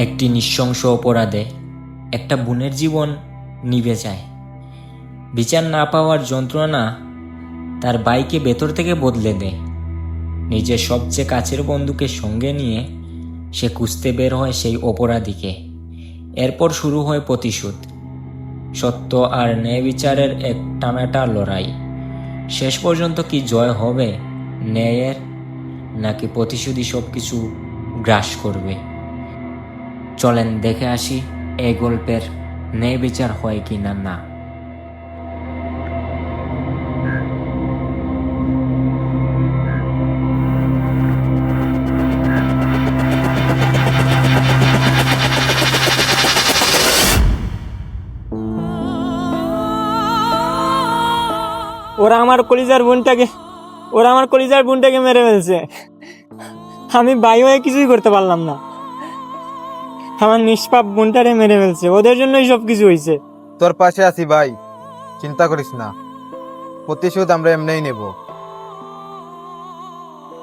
একটি নৃশংস অপরাধে একটা বোনের জীবন নিভে যায়। বিচার না পাওয়ার যন্ত্রণা তার ভাইকে ভেতর থেকে বদলে দেয়। নিজের সবচেয়ে কাছের বন্ধুকে সঙ্গে নিয়ে সে খুঁজতে বের হয় সেই অপরাধীকে। এরপর শুরু হয় প্রতিশোধ, সত্য আর ন্যায় বিচারের এক টানাটা লড়াই। শেষ পর্যন্ত কি জয় হবে ন্যায়ের, নাকি প্রতিশোধই সব কিছু গ্রাস করবে? চলেন দেখে আসি এই গল্পের ন্যায় বিচার হয় কি না। ওরা আমার কলিজার বোনটাকে মেরে ফেলছে। আমি ভাই হয়ে কিছুই করতে পারলাম না। আমার নিষ্পাপ বোনটারে মেরে ফেলছে, ওদের জন্যই সব কিছু হয়েছে। তোর পাশে আছি ভাই, চিন্তা করিস না। প্রতিশোধ আমরা এমনিই নেব।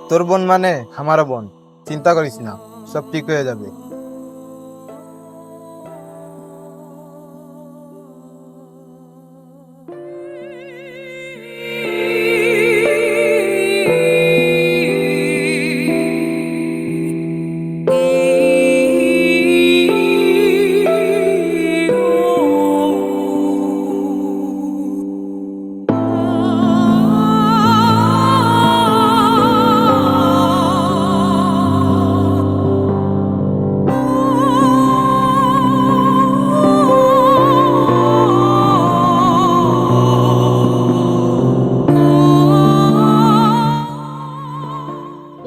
তোর বোন মানে আমারও বোন, চিন্তা করিস না, সব ঠিক হয়ে যাবে।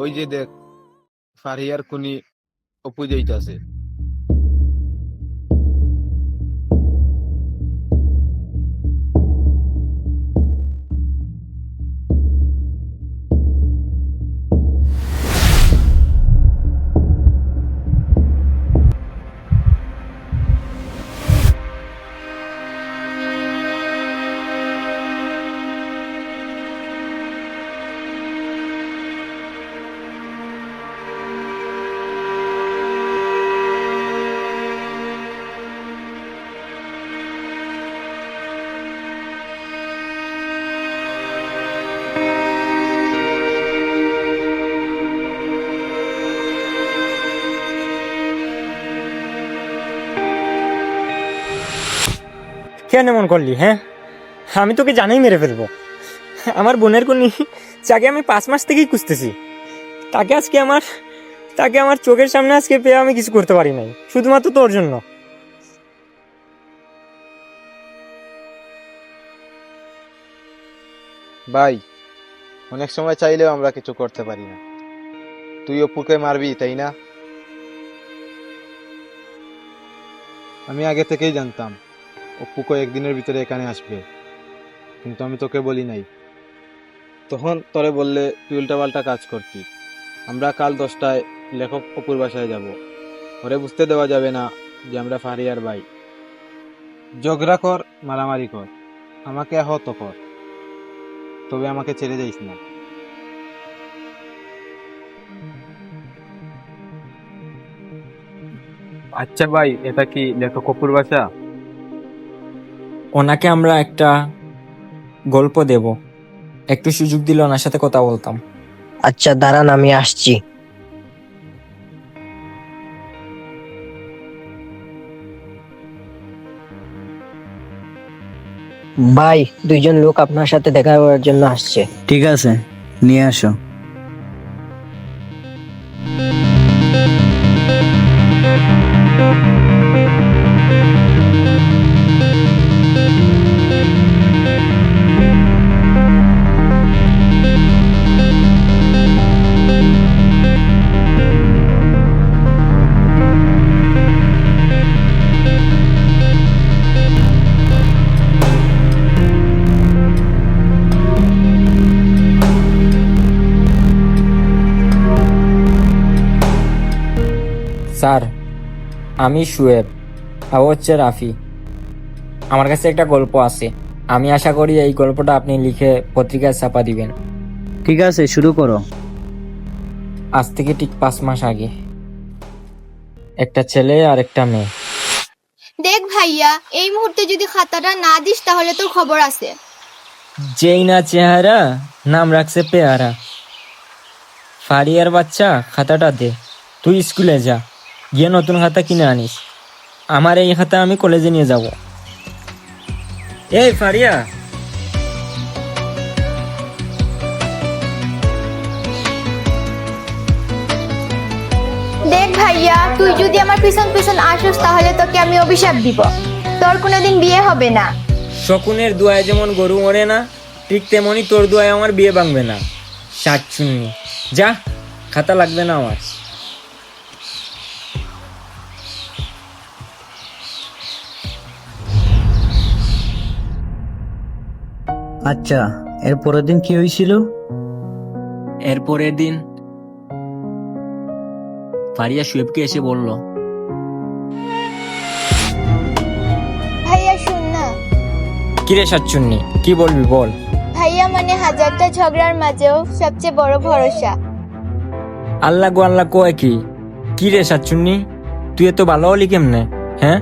ওই যে দেখ, ফারিয়ার খুনি অপু যাইতাছে। কেন এমন করলি? হ্যাঁ, আমি তোকে জানাই মেরে ফেলবো। আমার বোনের খুনি, যাকে আমি 5 মাস থেকেই খুঁজতেছি, তাকে আমার চোখের সামনে আজকে পেয়ে আমি কিছু করতে পারি নাই, শুধুমাত্র তোর জন্য। ভাই, অনেক সময় চাইলেও আমরা কিছু করতে পারি না। তুই অপুকে মারবি, তাই না? আমি আগে থেকেই জানতাম অপুকে একদিনের ভিতরে এখানে আসবে, কিন্তু আমি তোকে বলি নাই। তখন তোরে বললে তুই উল্টাপাল্টা কাজ করতি। আমরা কাল 10টায় লেখক অপুর বাসায় যাব। ওরে বুঝতে দেওয়া যাবে না যে আমরা ফারিয়ার ভাই। ঝগড়া কর, মারামারি কর, আমাকে আহত কর, তবে আমাকে ছেড়ে যাইস না। আচ্ছা ভাই, এটা কি লেখক অপুর বাসা? ওনাকে আমরা একটা গল্প দেব, একটু সুযোগ দিলে ওনার সাথে কথা বলতাম। আচ্ছা দাঁড়ান, আমি আসছি। ভাই, 2জন লোক আপনার সাথে দেখা করার জন্য আসছে। ঠিক আছে, নিয়ে আসো। স্যার, আমি শুয়েব, আর ও হচ্ছে রাফি। আমার কাছে একটা গল্প আছে, আমি আশা করি এই গল্পটা আপনি লিখে পত্রিকায় ছাপা দিবেন। ঠিক আছে, শুরু করো। আজ থেকে ঠিক 5 মাস আগে একটা ছেলে আর একটা মেয়ে। দেখ ভাইয়া, এই মুহূর্তে যদি খাতাটা না দিস তাহলে তোর খবর আছে। যেই না চেহারা, নাম রাখছে পেয়ারা। ফারিয়ার বাচ্চা, খাতাটা দে। তুই স্কুলে যা, গিয়ে নতুন খাতা কিনে আনিস। আমার এই খাতা আমি কলেজে নিয়ে যাব। এই ফারিয়া, দেখ ভাইয়া, তুই যদি আমার পিছন পিছন আসিস তাহলে তোকে আমি অভিশাপ দিব। তোর কোনোদিন বিয়ে হবে না। শকুনের দোয়ায় যেমন গরু মরে না, ঠিক তেমনই তোর দোয়ায় আমার বিয়ে ভাঙবে না। শাকচুন্নি, যা, খাতা লাগবে না আমার। আচ্ছা, এর পরের দিন কি হয়েছিল? এর পরের দিন ফারিয়া শুয়েবকে এসে বলল, ভাইয়া শুন না, কিরে শাকচুন্নি, কি বলবি বল। ভাইয়া মানে হাজারটা ঝগড়ার মাঝেও সবচেয়ে বড় ভরসা। আল্লাহ গো আল্লাহ কয় কি? কি রে শাকচুন্নি, তুই এত ভালো হলি কেমনে? হ্যাঁ,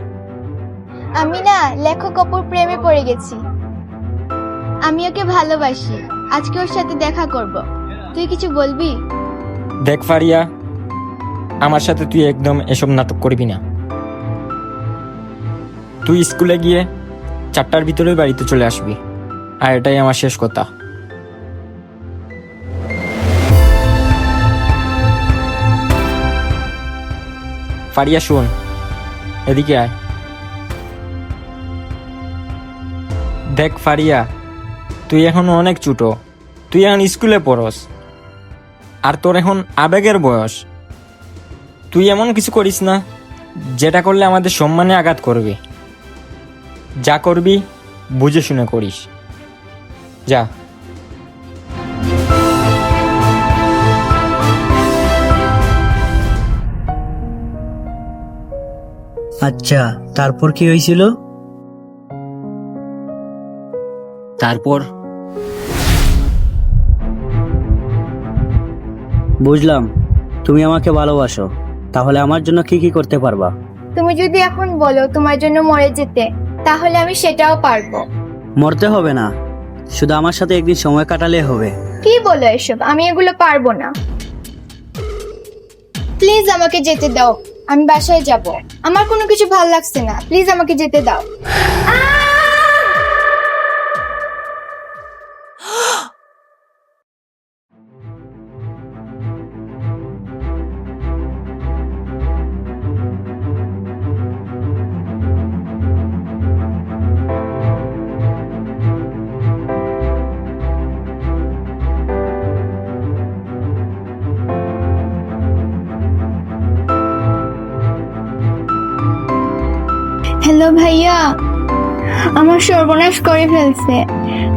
আমি না লেখক অপুর প্রেমে পড়ে গেছি। আমি ওকে ভালোবাসি। আজকে ওর সাথে দেখা করব। তুই কিছু বলবি? দেখ ফারিয়া, আমার সাথে তুই একদম এসব নাটক করবি না। তুই স্কুলে গিয়ে 4টার ভিতরে বাড়িতে চলে আসবি, আর এটাই আমার শেষ কথা। ফারিয়া শোন, এদিকে আয়। দেখ ফারিয়া, তুই এখন অনেক ছোট। তুই এখন স্কুলে পড়স, আর তোর এখন আবেগের বয়স। তুই এমন কিছু করিস না যেটা করলে আমাদের সম্মানে আঘাত করবে। যা করবি বুঝে শুনে করিস, যা। আচ্ছা, তারপর কি হয়েছিল? তারপর বুঝলাম, তুমি আমাকে ভালোবাসো। তাহলে আমার জন্য কি কি করতে পারবা? তুমি যদি এখন বলো তোমার জন্য মরে যেতে, তাহলে আমি সেটাও পারবো। মরতে হবে না, শুধু আমার সাথে একদিন সময় কাটালে হবে। কি বলো এসব? আমি এগুলো পারবো না। প্লিজ আমাকে যেতে দাও, আমি বাসায় যাব। আমার কোনো কিছু ভালো লাগছে না, প্লিজ আমাকে যেতে দাও। হ্যালো ভাইয়া, আমার সর্বনাশ করে ফেলছে।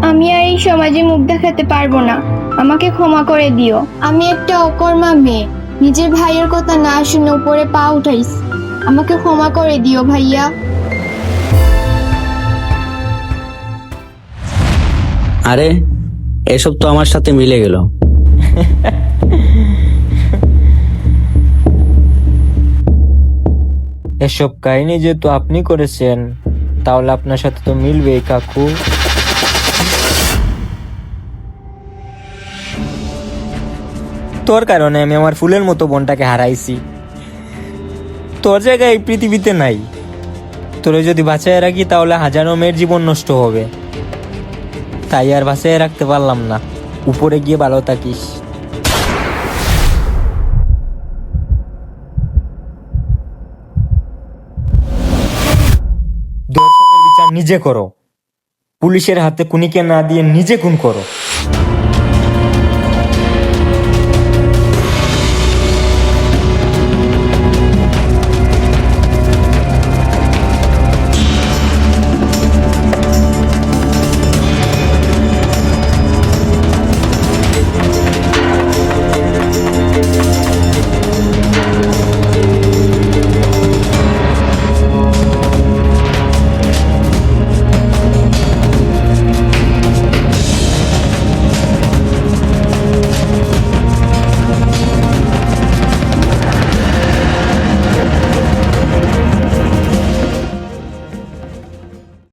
আমি আর এই সমাজে মুখ দেখাতে পারবো না। আমাকে ক্ষমা করে দিও। আমি একটা অকর্মা মেয়ে, নিজের ভাইয়ের কথা না শুনে উপরে পা উঠাইছি। আমাকে ক্ষমা করে দিও ভাইয়া। আরে, এসব তো আমার সাথে মিলে গেল। এসব কাহিনী যেহেতু আপনি করেছেন, তাহলে আপনার সাথে তো মিলবেই কাকু। তোর কারণে আমি আমার ফুলের মতো বোনটাকে হারাইছি। তোর জায়গায় এই পৃথিবীতে নাই। তোরে যদি বাঁচায় রাখি তাহলে হাজারো মেয়ের জীবন নষ্ট হবে। তাই আর বাঁচায় রাখতে পারলাম না। উপরে গিয়ে ভালো থাকিস। দর্শনের বিচার নিজে করো। পুলিশের হাতে খুনিকে না দিয়ে নিজে খুন করো।